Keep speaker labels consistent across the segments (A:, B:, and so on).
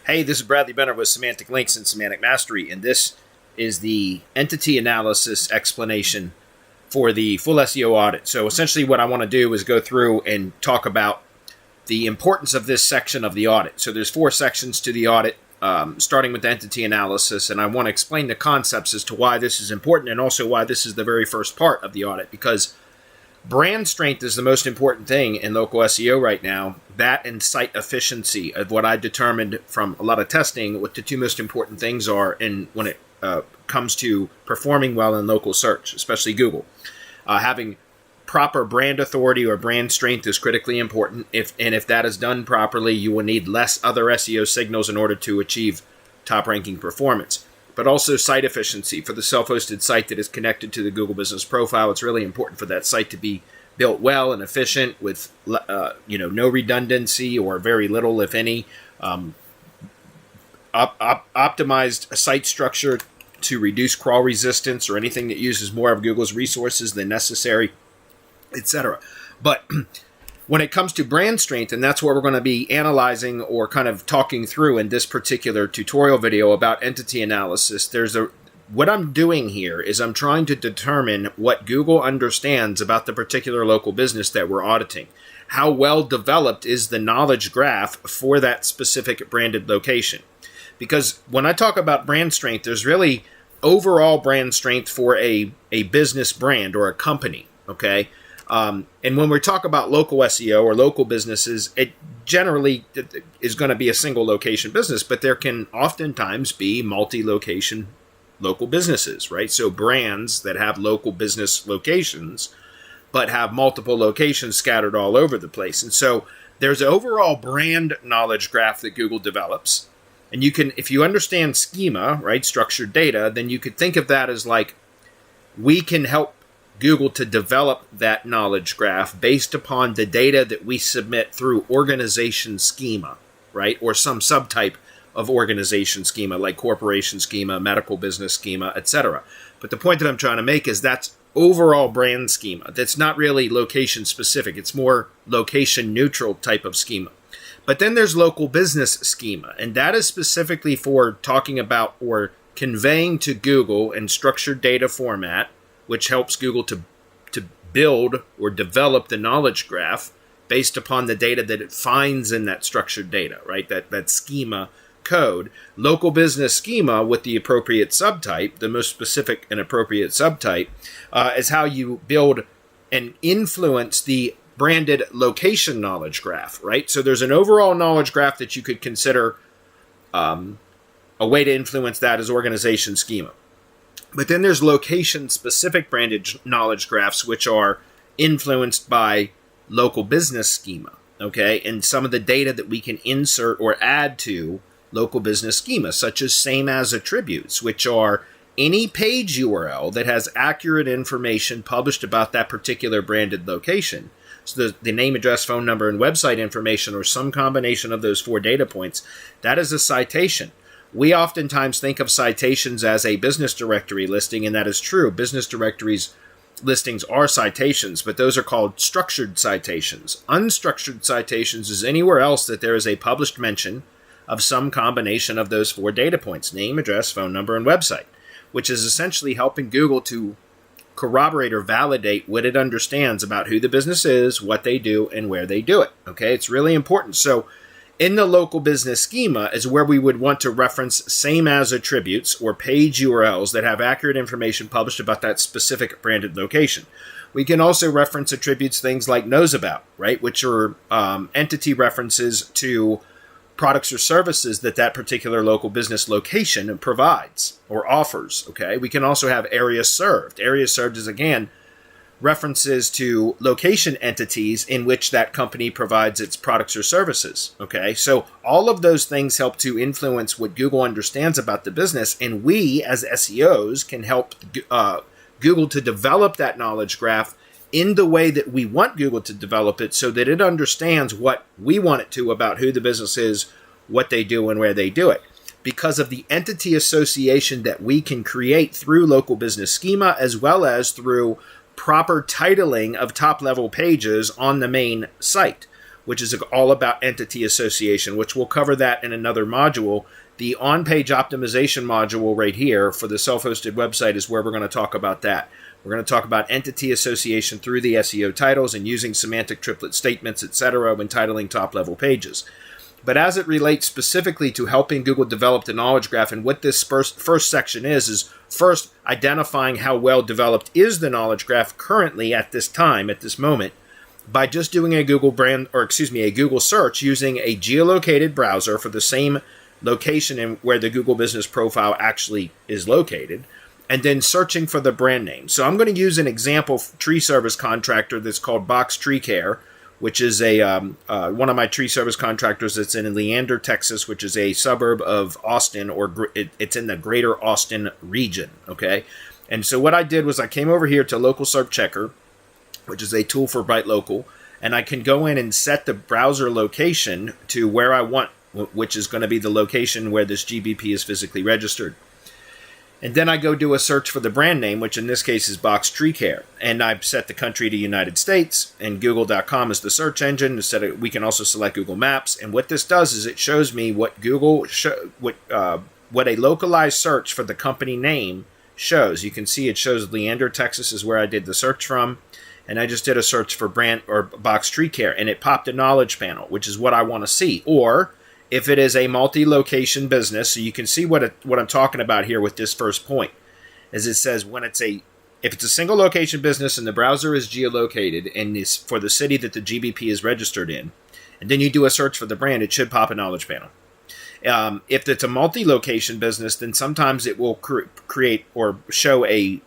A: Hey, this is Bradley Benner with Semantic Links and Semantic Mastery, and this is the entity analysis explanation for the full SEO audit. So essentially what I want to do is go through and talk about the importance of this section of the audit. So there's 4 sections to the audit, starting with the entity analysis, and I want to explain the concepts as to why this is important and also why this is the very first part of the audit, because brand strength is the most important thing in local SEO right now. That and site efficiency of what I determined from a lot of testing, what the 2 most important things are when it comes to performing well in local search, especially Google. Having proper brand authority or brand strength is critically important. If that is done properly, you will need less other SEO signals in order to achieve top ranking performance. But also site efficiency. For the self-hosted site that is connected to the Google Business Profile, it's really important for that site to be built well and efficient with no redundancy or very little, if any. Optimized site structure to reduce crawl resistance or anything that uses more of Google's resources than necessary, etc. But when it comes to brand strength, and that's what we're going to be analyzing or kind of talking through in this particular tutorial video about entity analysis, what I'm doing here is I'm trying to determine what Google understands about the particular local business that we're auditing. How well developed is the knowledge graph for that specific branded location? Because when I talk about brand strength, there's really overall brand strength for a business brand or a company, okay? And when we talk about local SEO or local businesses, it generally is going to be a single location business, but there can oftentimes be multi-location local businesses, right? So brands that have local business locations, but have multiple locations scattered all over the place. And so there's an overall brand knowledge graph that Google develops. And you can, if you understand schema, right, structured data, then you could think of that as like, we can help Google to develop that knowledge graph based upon the data that we submit through organization schema, right? Or some subtype of organization schema like corporation schema, medical business schema, etc. But the point that I'm trying to make is that's overall brand schema. That's not really location specific. It's more location neutral type of schema. But then there's local business schema, and that is specifically for talking about or conveying to Google in structured data format, which helps Google to build or develop the knowledge graph based upon the data that it finds in that structured data, right? That schema code. Local business schema with the appropriate subtype, the most specific and appropriate subtype, is how you build and influence the branded location knowledge graph, right? So there's an overall knowledge graph that you could consider a way to influence that as organization schema. But then there's location-specific branded knowledge graphs, which are influenced by local business schema, okay? And some of the data that we can insert or add to local business schema, such as same as attributes, which are any page URL that has accurate information published about that particular branded location. So the name, address, phone number, and website information, or some combination of those 4 data points, that is a citation. We oftentimes think of citations as a business directory listing, and that is true. Business directories listings are citations, but those are called structured citations. Unstructured citations is anywhere else that there is a published mention of some combination of those 4 data points, name, address, phone number, and website, which is essentially helping Google to corroborate or validate what it understands about who the business is, what they do, and where they do it. Okay, it's really important. So in the local business schema is where we would want to reference same as attributes or page URLs that have accurate information published about that specific branded location. We can also reference attributes, things like knows about, right, which are entity references to products or services that particular local business location provides or offers, okay? We can also have area served. Area served is, again, references to location entities in which that company provides its products or services, okay? So all of those things help to influence what Google understands about the business, and we as SEOs can help Google to develop that knowledge graph in the way that we want Google to develop it so that it understands what we want it to about who the business is, what they do, and where they do it. Because of the entity association that we can create through local business schema, as well as through proper titling of top-level pages on the main site. which is all about entity association, which we'll cover that in another module. The on-page optimization module right here for the self-hosted website is where we're going to talk about that. We're going to talk about entity association through the SEO titles and using semantic triplet statements, etc. when titling top-level pages. But as it relates specifically to helping Google develop the knowledge graph, and what this first section is first identifying how well developed is the knowledge graph currently at this time, at this moment, by just doing a Google search using a geolocated browser for the same location in where the Google Business Profile actually is located, and then searching for the brand name. So I'm going to use an example tree service contractor that's called Box Tree Care, which is one of my tree service contractors that's in Leander, Texas, which is a suburb of Austin, or it's in the greater Austin region, okay? And so what I did was I came over here to Local Search Checker, which is a tool for Bright Local, and I can go in and set the browser location to where I want, which is going to be the location where this GBP is physically registered. And then I go do a search for the brand name, which in this case is Box Tree Care. And I've set the country to United States, and Google.com is the search engine. We can also select Google Maps. And what this does is it shows me what what a localized search for the company name shows. You can see it shows Leander, Texas is where I did the search from. And I just did a search for brand or Box Tree Care, and it popped a knowledge panel, which is what I want to see. Or if it is a multi-location business, so you can see what I'm talking about here with this first point, as it says if it's a single location business and the browser is geolocated and is for the city that the GBP is registered in, and then you do a search for the brand, it should pop a knowledge panel. If it's a multi-location business, then sometimes it will create or show a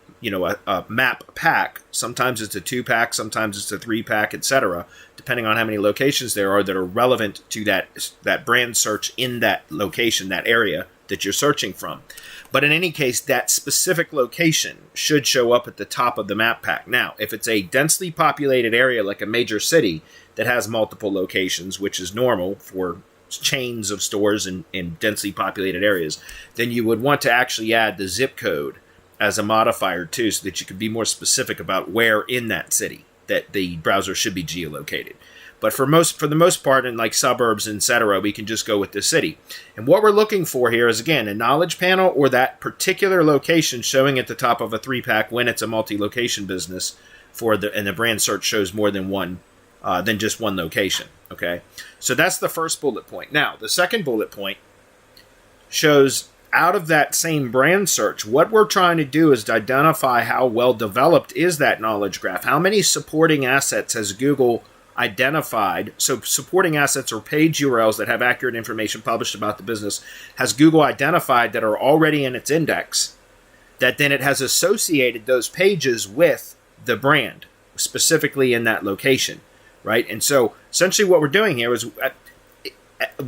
A: map pack. Sometimes it's a 2-pack, sometimes it's a 3-pack, etc., depending on how many locations there are that are relevant to that brand search in that location, that area that you're searching from. But in any case, that specific location should show up at the top of the map pack. Now, if it's a densely populated area like a major city that has multiple locations, which is normal for chains of stores in densely populated areas, then you would want to actually add the zip code as a modifier too, so that you can be more specific about where in that city that the browser should be geolocated. But for the most part, in like suburbs, etc., we can just go with the city. And what we're looking for here is, again, a knowledge panel or that particular location showing at the top of a 3-pack when it's a multi-location business and the brand search shows more than one than just one location. Okay, so that's the first bullet point. Now, the second bullet point shows, out of that same brand search, what we're trying to do is to identify how well developed is that knowledge graph. How many supporting assets has Google identified? So supporting assets or page URLs that have accurate information published about the business has Google identified that are already in its index, that then it has associated those pages with the brand, specifically in that location, right? And so essentially what we're doing here is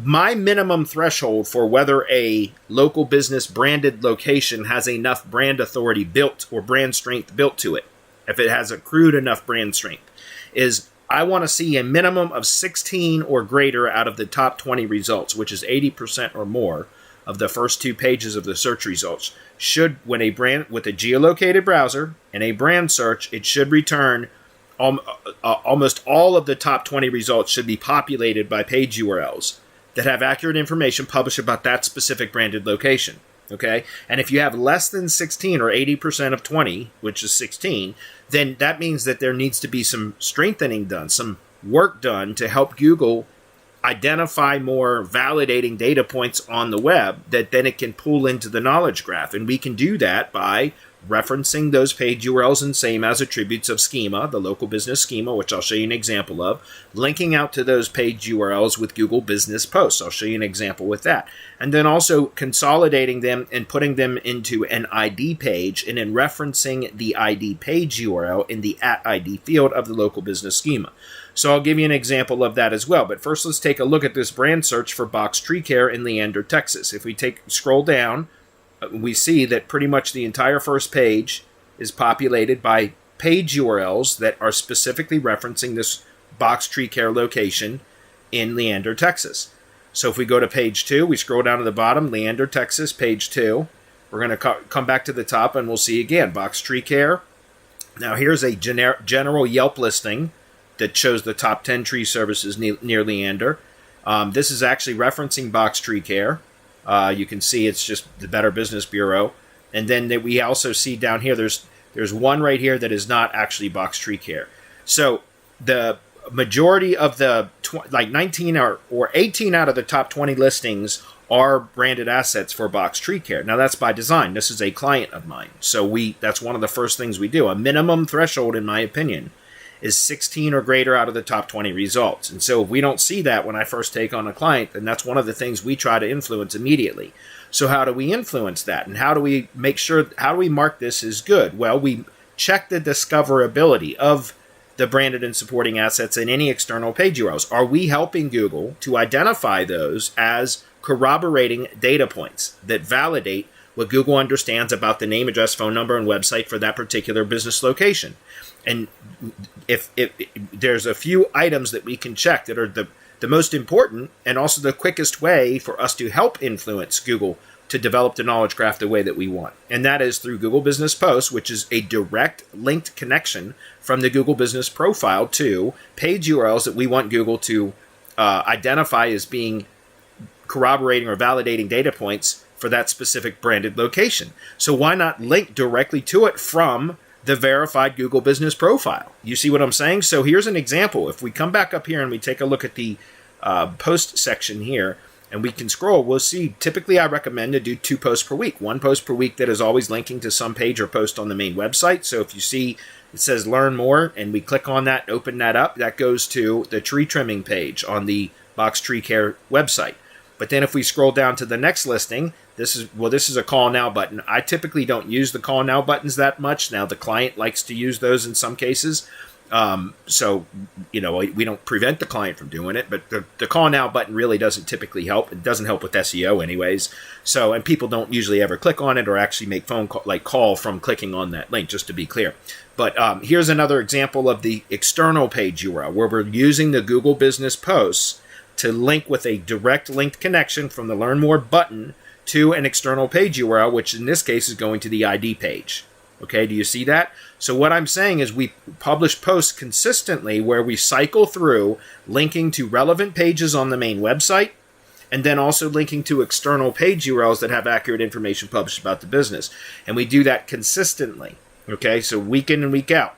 A: my minimum threshold for whether a local business branded location has enough brand authority built or brand strength built to it, if it has accrued enough brand strength, is I want to see a minimum of 16 or greater out of the top 20 results, which is 80% or more of the first 2 pages of the search results. When a brand with a geolocated browser and a brand search, it should return almost all of the top 20 results should be populated by page URLs that have accurate information published about that specific branded location. Okay? And if you have less than 16 or 80% of 20, which is 16, then that means that there needs to be some strengthening done, some work done to help Google identify more validating data points on the web that then it can pull into the knowledge graph. And we can do that by referencing those page URLs and same as attributes of schema, the local business schema, which I'll show you an example of, linking out to those page URLs with Google Business Posts. I'll show you an example with that. And then also consolidating them and putting them into an ID page and then referencing the ID page URL in the @ID field of the local business schema. So I'll give you an example of that as well. But first, let's take a look at this brand search for Box Tree Care in Leander, Texas. If we scroll down, we see that pretty much the entire first page is populated by page URLs that are specifically referencing this Box Tree Care location in Leander, Texas. So if we go to page 2, we scroll down to the bottom, Leander, Texas, page 2. We're going to come back to the top and we'll see again, Box Tree Care. Now here's a general Yelp listing that shows the top 10 tree services near Leander. This is actually referencing Box Tree Care. You can see it's just the Better Business Bureau. And then we also see down here, there's one right here that is not actually Box Tree Care. So the majority of the 19 or 18 out of the top 20 listings are branded assets for Box Tree Care. Now that's by design. This is a client of mine. So that's one of the first things we do. A minimum threshold, in my opinion, is 16 or greater out of the top 20 results. And so if we don't see that when I first take on a client, then that's one of the things we try to influence immediately. So how do we influence that? And how do we make sure, how do we mark this as good? Well, we check the discoverability of the branded and supporting assets in any external page URLs. Are we helping Google to identify those as corroborating data points that validate what Google understands about the name, address, phone number, and website for that particular business location? And if there's a few items that we can check that are the most important and also the quickest way for us to help influence Google to develop the knowledge graph the way that we want. And that is through Google Business Posts, which is a direct linked connection from the Google Business profile to page URLs that we want Google to identify as being corroborating or validating data points for that specific branded location. So why not link directly to it from the verified Google Business profile? You see what I'm saying? So here's an example. If we come back up here and we take a look at the post section here, and we can scroll, we'll see typically I recommend to do 2 posts per week. 1 post per week that is always linking to some page or post on the main website. So if you see it says learn more and we click on that, open that up, that goes to the tree trimming page on the Box Tree Care website. But then if we scroll down to the next listing, this is a call now button. I typically don't use the call now buttons that much. Now the client likes to use those in some cases. So, we don't prevent the client from doing it, but the call now button really doesn't typically help. It doesn't help with SEO anyways. So, and people don't usually ever click on it or actually make call from clicking on that link, just to be clear. But here's another example of the external page URL where we're using the Google Business Posts to link with a direct linked connection from the Learn More button to an external page URL, which in this case is going to the ID page. Okay, do you see that? So what I'm saying is we publish posts consistently where we cycle through linking to relevant pages on the main website and then also linking to external page URLs that have accurate information published about the business. And we do that consistently. Okay, so week in and week out.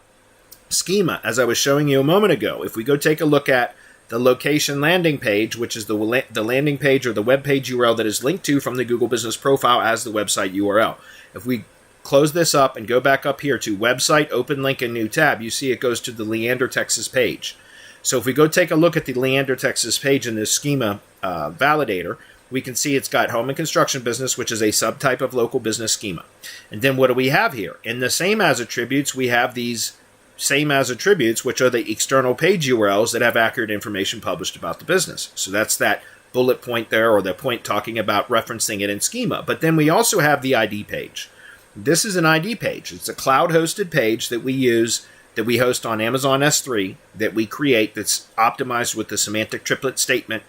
A: Schema, as I was showing you a moment ago, if we go take a look at the location landing page, which is the landing page or the web page URL that is linked to from the Google Business profile as the website URL. If we close this up and go back up here to website, open link, and new tab, you see it goes to the Leander, Texas page. So if we go take a look at the Leander, Texas page in this schema validator, we can see it's got home and construction business, which is a subtype of local business schema. And then what do we have here? In the same as attributes, we have these same as attributes, which are the external page URLs that have accurate information published about the business. So that's that bullet point there, or the point talking about referencing it in schema. But then we also have the ID page. This is an ID page. It's a cloud-hosted page that we use, that we host on Amazon S3, that we create, that's optimized with the semantic triplet statement.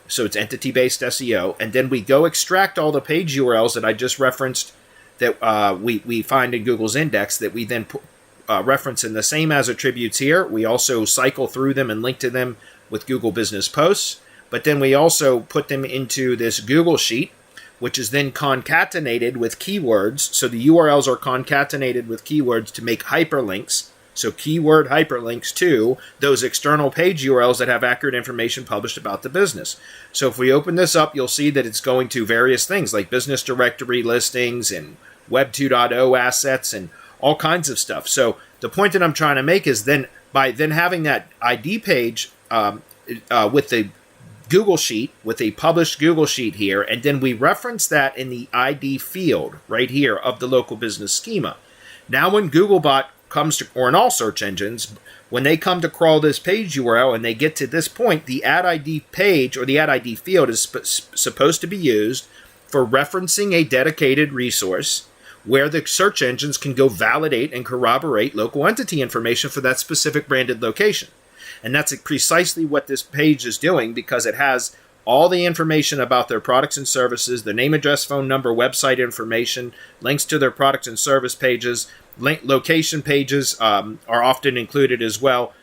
A: So it's entity-based SEO. And then we go extract all the page URLs that I just referenced that we find in Google's index that we then reference in the same as attributes here. We also cycle through them and link to them with Google Business Posts. But then we also put them into this Google Sheet, which is then concatenated with keywords. So the URLs are concatenated with keywords to make hyperlinks. So keyword hyperlinks to those external page URLs that have accurate information published about the business. So if we open this up, you'll see that it's going to various things like business directory listings and Web 2.0 assets and all kinds of stuff. So the point that I'm trying to make is then by then having that ID page with the Google Sheet, with a published Google Sheet here, and then we reference that in the ID field right here of the local business schema. Now when Googlebot comes to, or in all search engines, when they come to crawl this page URL and they get to this point, the add ID page or the add ID field is supposed to be used for referencing a dedicated resource where the search engines can go validate and corroborate local entity information for that specific branded location. And that's precisely what this page is doing, because it has all the information about their products and services, the name, address, phone number, website information, links to their products and service pages, location pages are often included as well,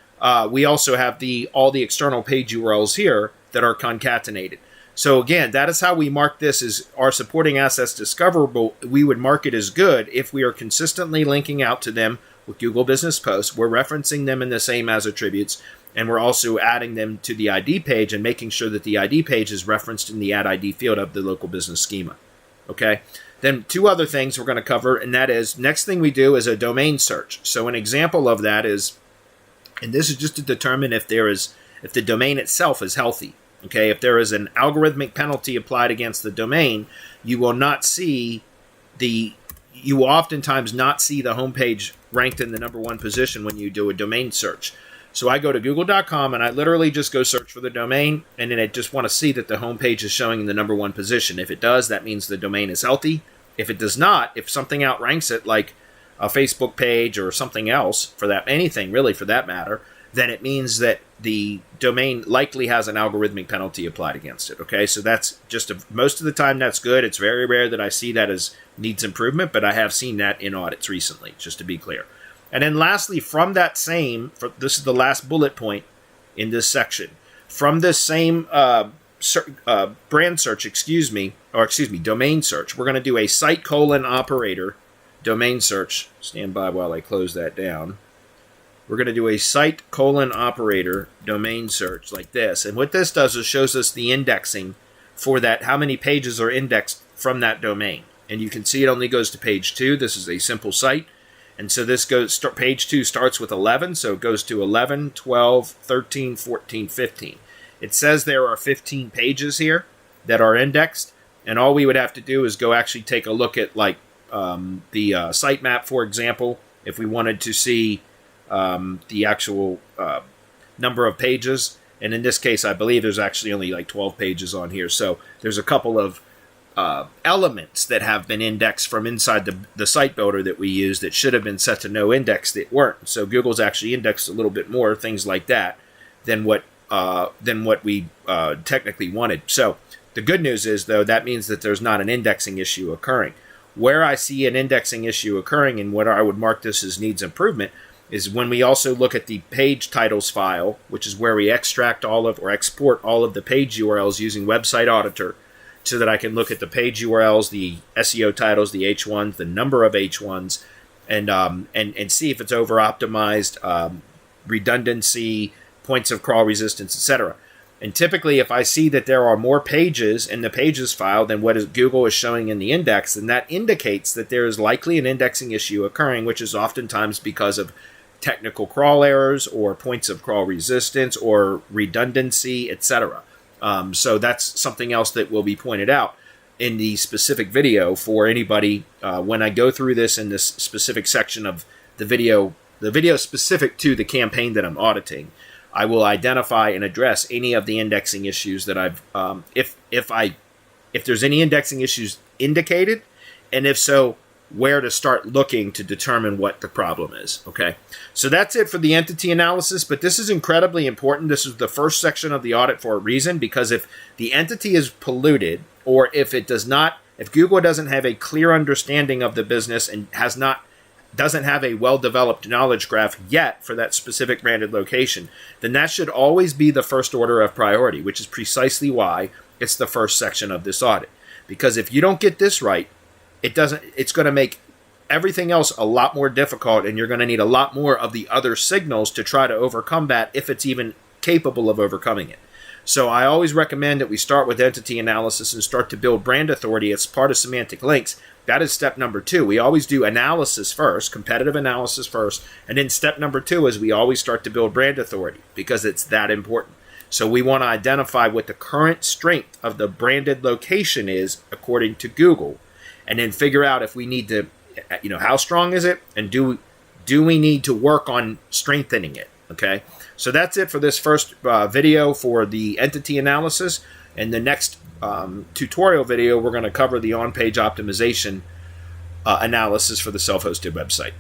A: we also have all the external page URLs here that are concatenated. So again, that is how we mark this as our supporting assets discoverable. We would mark it as good if we are consistently linking out to them with Google Business Posts. We're referencing them in the same as attributes, and we're also adding them to the ID page and making sure that the ID page is referenced in the add ID field of the local business schema. Okay. Then two other things we're going to cover, and that is, next thing we do is a domain search. So an example of that is, and this is just to determine if the domain itself is healthy. Okay, if there is an algorithmic penalty applied against the domain, you will oftentimes not see the homepage ranked in the #1 position when you do a domain search. So I go to google.com and I literally just go search for the domain, and then I just want to see that the homepage is showing in the #1 position. If it does, that means the domain is healthy. If it does not, if something outranks it, like a Facebook page or something else, anything really for that matter, then it means that the domain likely has an algorithmic penalty applied against it. Okay, so that's most of the time that's good. It's very rare that I see that as needs improvement, but I have seen that in audits recently, just to be clear. And then lastly, from that same, this is the last bullet point in this section, from this same brand search, domain search, we're going to do a site : operator domain search. Stand by while I close that down. We're going to do a site : operator domain search like this. And what this does is shows us the indexing for that, how many pages are indexed from that domain. And you can see it only goes to page 2. This is a simple site. And so this page 2 starts with 11, so it goes to 11, 12, 13, 14, 15. It says there are 15 pages here that are indexed, and all we would have to do is go actually take a look at the sitemap, for example, if we wanted to see the actual number of pages. And in this case, I believe there's actually only like 12 pages on here. So there's a couple of elements that have been indexed from inside the site builder that we use that should have been set to no index that weren't. So Google's actually indexed a little bit more things like that than what we technically wanted. So the good news is, though, that means that there's not an indexing issue occurring. Where I see an indexing issue occurring and what I would mark this as needs improvement is when we also look at the page titles file, which is where we extract or export all of the page URLs using Website Auditor, so that I can look at the page URLs, the SEO titles, the H1s, the number of H1s, and see if it's over optimized, redundancy, points of crawl resistance, etc. And typically, if I see that there are more pages in the pages file than what Google is showing in the index, then that indicates that there is likely an indexing issue occurring, which is oftentimes because of technical crawl errors or points of crawl resistance or redundancy, etc. So that's something else that will be pointed out in the specific video for anybody when I go through this in this specific section of the video specific to the campaign that I'm auditing. I will identify and address any of the indexing issues that I've if there's any indexing issues indicated, and if so, where to start looking to determine what the problem is. Okay, so that's it for the entity analysis, but this is incredibly important. This is the first section of the audit for a reason, because if the entity is polluted, or if Google doesn't have a clear understanding of the business and doesn't have a well-developed knowledge graph yet for that specific branded location, then that should always be the first order of priority, which is precisely why it's the first section of this audit. Because if you don't get this right, it's going to make everything else a lot more difficult, and you're going to need a lot more of the other signals to try to overcome that, if it's even capable of overcoming it. So I always recommend that we start with entity analysis and start to build brand authority as part of Semantic Links. That is step number 2. We always do analysis first, competitive analysis first, and then step number 2 is we always start to build brand authority, because it's that important. So we want to identify what the current strength of the branded location is according to Google, and then figure out if we need to, how strong is it, and do we need to work on strengthening it, okay? So that's it for this first video for the entity analysis. In the next tutorial video, we're going to cover the on-page optimization analysis for the self-hosted website.